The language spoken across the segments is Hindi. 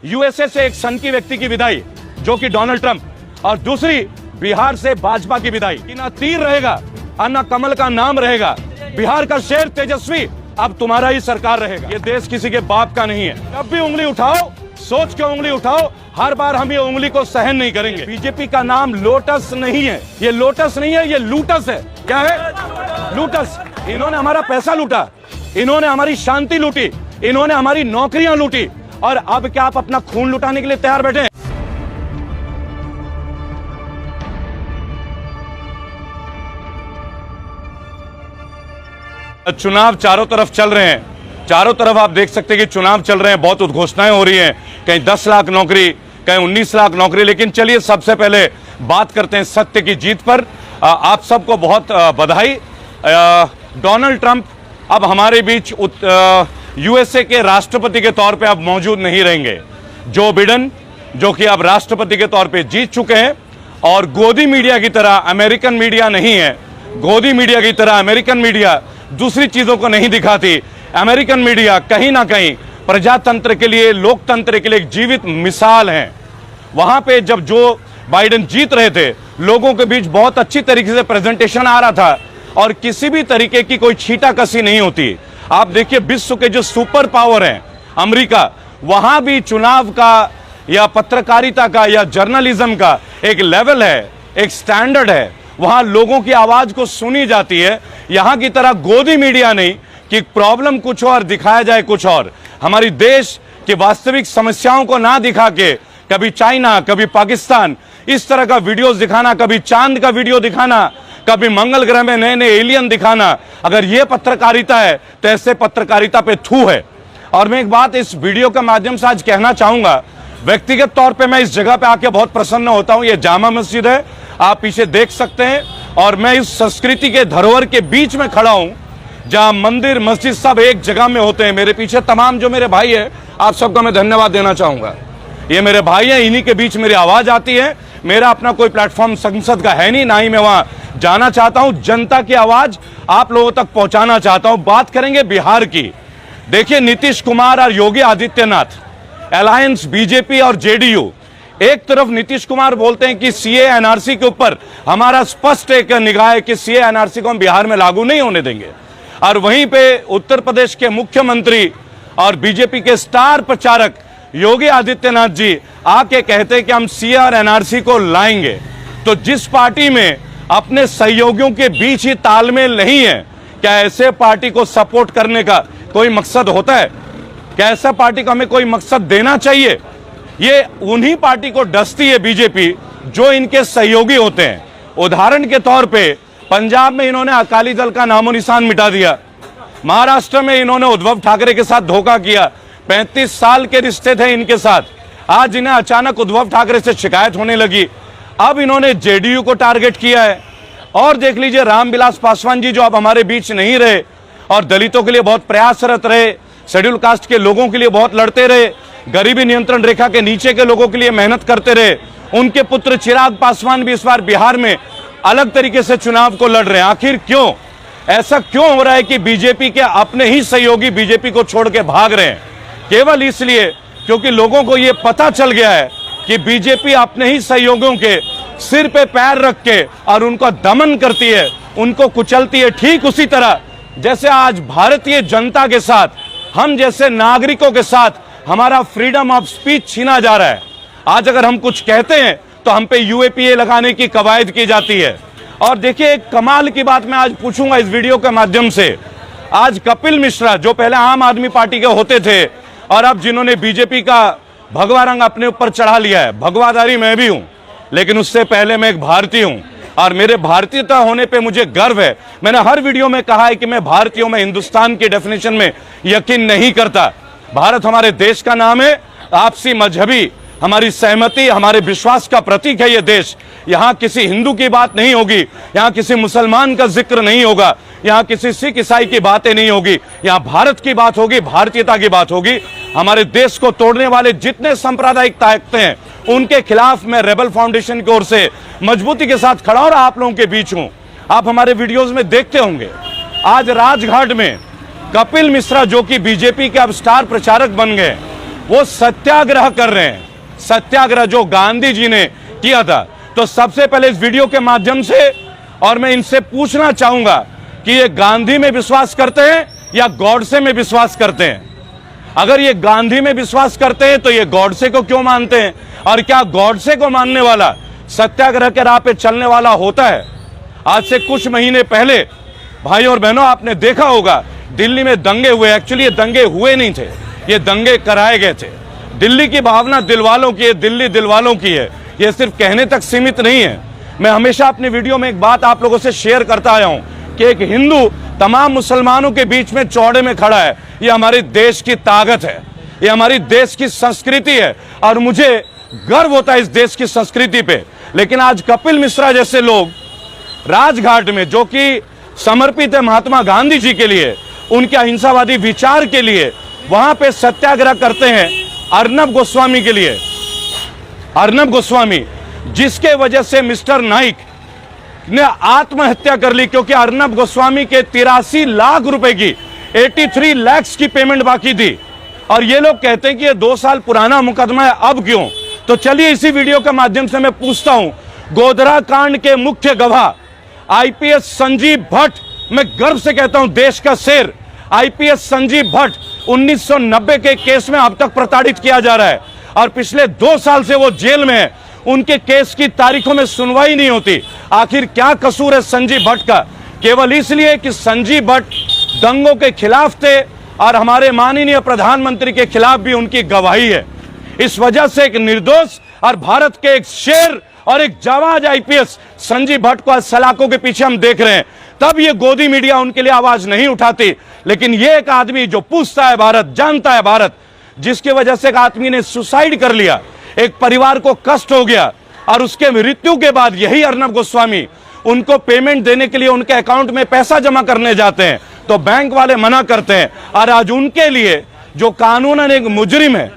यूएसए से एक सन की व्यक्ति की विदाई जो कि डोनाल्ड ट्रंप, और दूसरी बिहार से भाजपा की विदाई। ना तीर रहेगा और ना कमल का नाम रहेगा। बिहार का शेर तेजस्वी अब तुम्हारा ही सरकार रहेगा। ये देश किसी के बाप का नहीं है। जब भी उंगली उठाओ सोच के उंगली उठाओ, हर बार हम ये उंगली को सहन नहीं करेंगे। बीजेपी का नाम लोटस नहीं है, ये लोटस नहीं है, ये लूटस है। क्या है? लूटस। इन्होंने हमारा पैसा लूटा, इन्होंने हमारी शांति लूटी, इन्होंने हमारी नौकरियां लूटी, और अब क्या आप अपना खून लुटाने के लिए तैयार बैठे हैं? चुनाव चारों तरफ चल रहे हैं, चारों तरफ आप देख सकते हैं कि चुनाव चल रहे हैं, बहुत उद्घोषणाएं हो रही हैं, कहीं 10 लाख नौकरी, कहीं 19 लाख नौकरी। लेकिन चलिए सबसे पहले बात करते हैं सत्य की जीत पर। आप सबको बहुत बधाई। डोनाल्ड ट्रंप अब हमारे बीच यूएसए के राष्ट्रपति के तौर पे अब मौजूद नहीं रहेंगे। जो बिडेन जो कि अब राष्ट्रपति के तौर पे जीत चुके हैं, और गोदी मीडिया की तरह अमेरिकन मीडिया नहीं है, गोदी मीडिया की तरह अमेरिकन मीडिया दूसरी चीजों को नहीं दिखाती। अमेरिकन मीडिया कहीं ना कहीं प्रजातंत्र के लिए, लोकतंत्र के लिए एक जीवित मिसाल है। वहां पे जब जो बाइडेन जीत रहे थे, लोगों के बीच बहुत अच्छी तरीके से प्रेजेंटेशन आ रहा था और किसी भी तरीके की कोई छींटाकसी नहीं होती। आप देखिए विश्व के जो सुपर पावर हैं, अमेरिका, वहां भी चुनाव का या पत्रकारिता का या जर्नलिज्म का एक लेवल है, एक स्टैंडर्ड है। वहां लोगों की आवाज को सुनी जाती है। यहां की तरह गोदी मीडिया नहीं कि प्रॉब्लम कुछ और दिखाया जाए कुछ और। हमारी देश की वास्तविक समस्याओं को ना दिखा के कभी चाइना, कभी पाकिस्तान, इस तरह का वीडियोस दिखाना, कभी चांद का वीडियो दिखाना, कभी मंगल ग्रह में नए नए एलियन दिखाना, अगर यह पत्रकारिता है तो ऐसे पत्रकारिता पे थू है। और मैं एक बात इस वीडियो के माध्यम से आज कहना चाहूंगा, व्यक्तिगत तौर पे मैं इस जगह पे आके बहुत प्रसन्न होता हूं। ये जामा मस्जिद है, आप पीछे देख सकते हैं, और मैं इस संस्कृति के धरोहर के बीच में खड़ा हूं, जहां मंदिर मस्जिद सब एक जगह में होते हैं। मेरे पीछे तमाम जो मेरे भाई है, आप सबका मैं धन्यवाद देना चाहूंगा। ये मेरे भाई हैं, इन्हीं के बीच मेरी आवाज आती है। मेरा अपना कोई प्लेटफॉर्म संसद का है नहीं, ना ही मैं वहां जाना चाहता हूं। जनता की आवाज आप लोगों तक पहुंचाना चाहता हूं। बात करेंगे बिहार की। देखिए नीतीश कुमार और योगी आदित्यनाथ, अलायंस बीजेपी और जेडीयू, एक तरफ नीतीश कुमार बोलते हैं कि सीए एनआरसी के ऊपर हमारा स्पष्ट एक निगाह है कि सीए एनआरसी को हम बिहार में लागू नहीं होने देंगे, और वहीं पे उत्तर प्रदेश के मुख्यमंत्री और बीजेपी के स्टार प्रचारक योगी आदित्यनाथ जी आके कहते हैं कि हम सीए और एनआरसी को लाएंगे। तो जिस पार्टी में अपने सहयोगियों के बीच ही तालमेल नहीं है, क्या ऐसे पार्टी को सपोर्ट करने का कोई मकसद होता है? क्या ऐसा पार्टी को हमें कोई मकसद देना चाहिए? ये उन्हीं पार्टी को डसती है बीजेपी जो इनके सहयोगी होते हैं। उदाहरण के तौर पे पंजाब में इन्होंने अकाली दल का नामो निशान मिटा दिया, महाराष्ट्र में इन्होंने उद्धव ठाकरे के साथ धोखा किया, 35 साल के रिश्ते थे इनके साथ, आज इन्हें अचानक उद्धव ठाकरे से शिकायत होने लगी। अब इन्होंने जेडीयू को टारगेट किया है। और देख लीजिए रामविलास पासवान जी जो अब हमारे बीच नहीं रहे, और दलितों के लिए बहुत प्रयासरत रहे, शेड्यूल कास्ट के लोगों के लिए बहुत लड़ते रहे, गरीबी नियंत्रण रेखा के नीचे के लोगों के लिए मेहनत करते रहे। उनके पुत्र चिराग पासवान भी इस बार बिहार में अलग तरीके से चुनाव को लड़ रहे हैं। आखिर क्यों ऐसा क्यों हो रहा है कि बीजेपी के अपने ही सहयोगी बीजेपी को छोड़ के भाग रहे हैं? केवल इसलिए क्योंकि लोगों को यह पता चल गया है कि बीजेपी अपने ही सहयोगियों के सिर पे पैर रख के और उनको दमन करती है, उनको कुचलती है। ठीक उसी तरह जैसे आज भारतीय जनता के साथ, हम जैसे नागरिकों के साथ हमारा फ्रीडम ऑफ स्पीच छीना जा रहा है। आज अगर हम कुछ कहते हैं तो हम पे यूएपीए लगाने की कवायद की जाती है। और देखिए एक कमाल की बात मैं आज पूछूंगा इस वीडियो के माध्यम से। आज कपिल मिश्रा जो पहले आम आदमी पार्टी के होते थे और अब जिन्होंने बीजेपी का भगवा रंग अपने ऊपर चढ़ा लिया है, भगवाधारी मैं भी हूं, लेकिन उससे पहले मैं एक भारतीय हूं और मेरे भारतीयता होने पे मुझे गर्व है। मैंने हर वीडियो में कहा है कि मैं भारतीय हूं, मैं हिंदुस्तान की डेफिनेशन में यकीन नहीं करता। भारत हमारे देश का नाम है, आपसी मजहबी हमारी सहमति, हमारे विश्वास का प्रतीक है ये देश। यहां किसी हिंदू की बात नहीं होगी, यहां किसी मुसलमान का जिक्र नहीं होगा, यहां किसी सिख ईसाई की बातें नहीं होगी, यहां भारत की बात होगी, भारतीयता की बात होगी। हमारे देश को तोड़ने वाले जितने सांप्रदायिक ताकतें हैं उनके खिलाफ मैं रेबल फाउंडेशन की ओर से मजबूती के साथ खड़ा और आप लोगों के बीच हूं। आप हमारे वीडियोस में देखते होंगे आज राजघाट में कपिल मिश्रा जो कि बीजेपी के अब स्टार प्रचारक बन गए, वो सत्याग्रह कर रहे हैं, सत्याग्रह जो गांधी जी ने किया था। तो सबसे पहले इस वीडियो के माध्यम से और मैं इनसे पूछना चाहूंगा कि ये गांधी में विश्वास करते हैं या गॉडसे में विश्वास करते हैं। अगर ये गांधी में विश्वास करते हैं तो ये गॉडसे को क्यों मानते हैं, और क्या गॉडसे को मानने वाला सत्याग्रह के राह पे चलने वाला होता है? आज से कुछ महीने पहले भाई और बहनों आपने देखा होगा दिल्ली में दंगे हुए। एक्चुअली ये दंगे हुए नहीं थे, ये दंगे कराए गए थे। दिल्ली की भावना दिल वालों की है, दिल्ली दिल वालों की है, ये सिर्फ कहने तक सीमित नहीं है। मैं हमेशा अपनी वीडियो में एक बात आप लोगों से शेयर करता आया हूं कि एक हिंदू तमाम मुसलमानों के बीच में चौड़े में खड़ा है। ये हमारे देश की ताकत है, ये हमारी देश की संस्कृति है और मुझे गर्व होता है इस देश की संस्कृति पे। लेकिन आज कपिल मिश्रा जैसे लोग राजघाट में, जो कि समर्पित है महात्मा गांधी जी के लिए, उनके अहिंसावादी विचार के लिए, वहां पे सत्याग्रह करते हैं अर्नब गोस्वामी के लिए। अर्नब गोस्वामी जिसके वजह से मिस्टर नाइक ने आत्महत्या कर ली, क्योंकि अर्नब गोस्वामी के 83 लाख रुपए की 83 लाख की पेमेंट बाकी थी। और ये लोग कहते हैं कि ये 2 साल पुराना मुकदमा है, अब क्यों? तो चलिए इसी वीडियो के माध्यम से मैं पूछता हूं, गोधरा कांड के मुख्य गवाह आईपीएस संजीव भट्ट, मैं गर्व से कहता हूं देश का शेर, आईपीएस संजीव भट्ट 1990 के केस में अब तक प्रताड़ित किया जा रहा है और पिछले 2 साल से वो जेल में है। उनके केस की तारीखों में सुनवाई नहीं होती। आखिर क्या कसूर है संजीव भट्ट का? केवल इसलिए कि संजीव भट्ट दंगों के खिलाफ थे और हमारे माननीय प्रधानमंत्री के खिलाफ भी उनकी गवाही है। इस वजह से एक निर्दोष और भारत के एक शेर और एक जाबाज आईपीएस संजीव भट्ट को सलाखों के पीछे हम देख रहे हैं। तब ये गोदी मीडिया उनके लिए आवाज नहीं उठाती। लेकिन ये एक आदमी जो पूछता है भारत, जानता है भारत, जिसकी वजह से एक आदमी ने सुसाइड कर लिया, एक परिवार को कष्ट हो गया और उसके मृत्यु के बाद यही अर्नब गोस्वामी उनको पेमेंट देने के लिए उनके अकाउंट में पैसा जमा करने जाते हैं तो बैंक वाले मना करते हैं। और आज उनके लिए जो कानूनन एक मुजरिम है,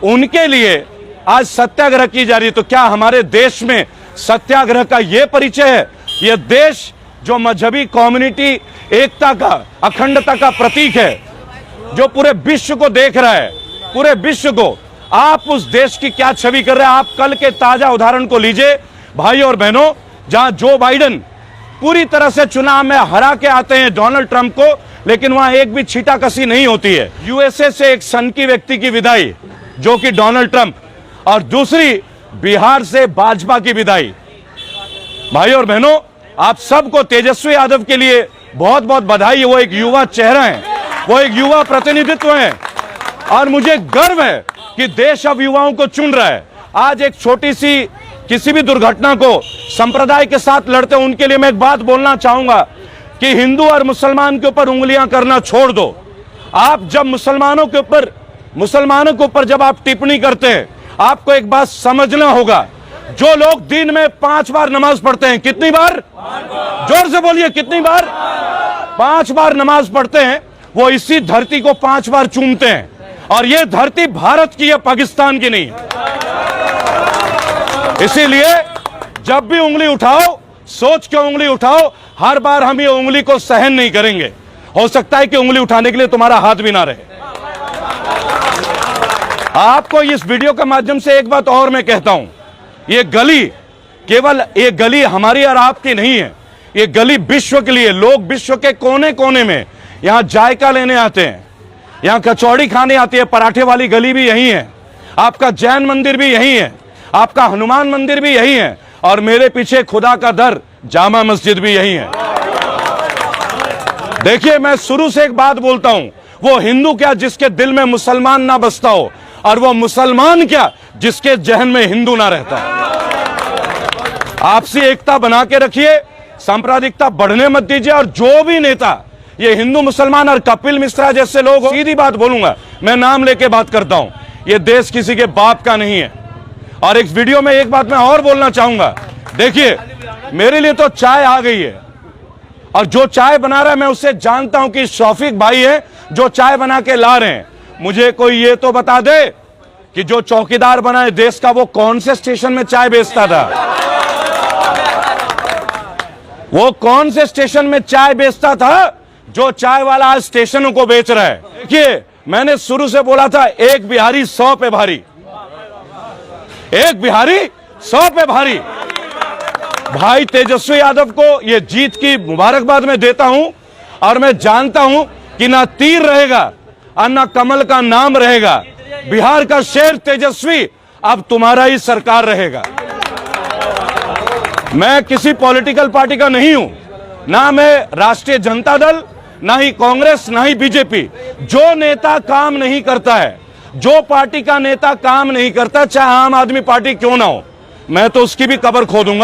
उनके लिए आज सत्याग्रह की जा रही है। तो क्या हमारे देश में सत्याग्रह का यह परिचय है? यह देश जो मजहबी कम्युनिटी एकता का, अखंडता का प्रतीक है, जो पूरे विश्व को देख रहा है, पूरे विश्व को, आप उस देश की क्या छवि कर रहे हैं? आप कल के ताजा उदाहरण को लीजिए भाई और बहनों, जहां जो बाइडेन पूरी तरह से चुनाव में हरा के आते हैं डोनाल्ड ट्रंप को, लेकिन वहां एक भी छींटाकशी नहीं होती है। यूएसए से एक सनकी व्यक्ति की विदाई जो कि डोनाल्ड ट्रंप, और दूसरी बिहार से भाजपा की विदाई। भाई और बहनों, आप सबको तेजस्वी यादव के लिए बहुत बहुत बधाई। वो एक युवा चेहरा है, वो एक युवा प्रतिनिधित्व है और मुझे गर्व है कि देश अब युवाओं को चुन रहा है। आज एक छोटी सी किसी भी दुर्घटना को संप्रदाय के साथ लड़ते हैं, उनके लिए मैं एक बात बोलना चाहूंगा कि हिंदू और मुसलमान के ऊपर उंगलियां करना छोड़ दो। आप जब मुसलमानों के ऊपर जब आप टिप्पणी करते हैं, आपको एक बात समझना होगा, जो लोग दिन में 5 बार नमाज पढ़ते हैं, कितनी बार? जोर से बोलिए, कितनी बार? 5 बार नमाज पढ़ते हैं, वो इसी धरती को 5 बार चूमते हैं। और ये धरती भारत की है, पाकिस्तान की नहीं। इसीलिए जब भी उंगली उठाओ, सोच के उंगली उठाओ। हर बार हम ये उंगली को सहन नहीं करेंगे। हो सकता है कि उंगली उठाने के लिए तुम्हारा हाथ भी ना रहे। आपको इस वीडियो के माध्यम से एक बात और मैं कहता हूं, ये गली केवल एक गली हमारी और आपकी नहीं है, ये गली विश्व के लिए। लोग विश्व के कोने कोने में यहां जायका लेने आते हैं, यहां कचौड़ी खाने आती है। पराठे वाली गली भी यही है, आपका जैन मंदिर भी यही है, आपका हनुमान मंदिर भी यही है, और मेरे पीछे खुदा का दर जामा मस्जिद भी यही है। देखिए, मैं शुरू से एक बात बोलता हूं, वो हिंदू क्या जिसके दिल में मुसलमान ना बसता हो, और वो मुसलमान क्या जिसके जहन में हिंदू ना रहता है। आपसी एकता बना के रखिए, सांप्रदायिकता बढ़ने मत दीजिए। और जो भी नेता ये हिंदू मुसलमान और कपिल मिश्रा जैसे लोग, सीधी बात बोलूंगा, मैं नाम लेके बात करता हूं, ये देश किसी के बाप का नहीं है। और एक वीडियो में एक बात मैं और बोलना चाहूंगा, देखिए मेरे लिए तो चाय आ गई है, और जो चाय बना रहा है मैं उससे जानता हूं कि शौफिक भाई है जो चाय बना के ला रहे हैं। मुझे कोई ये तो बता दे कि जो चौकीदार बना है देश का, वो कौन से स्टेशन में चाय बेचता था? वो कौन से स्टेशन में चाय बेचता था जो चाय वाला आज स्टेशनों को बेच रहा है? देखिए, मैंने शुरू से बोला था, एक बिहारी 100 पे भारी, एक बिहारी 100 पे भारी। भाई तेजस्वी यादव को यह जीत की मुबारकबाद मैं देता हूं, और मैं जानता हूं कि ना तीर रहेगा और ना कमल का नाम रहेगा। बिहार का शेर तेजस्वी अब तुम्हारा ही सरकार रहेगा। मैं किसी पॉलिटिकल पार्टी का नहीं हूं, ना मैं राष्ट्रीय जनता दल, ना ही कांग्रेस, ना ही बीजेपी। जो नेता काम नहीं करता है, जो पार्टी का नेता काम नहीं करता, चाहे आम आदमी पार्टी क्यों ना हो, मैं तो उसकी भी कब्र खोदूंगा।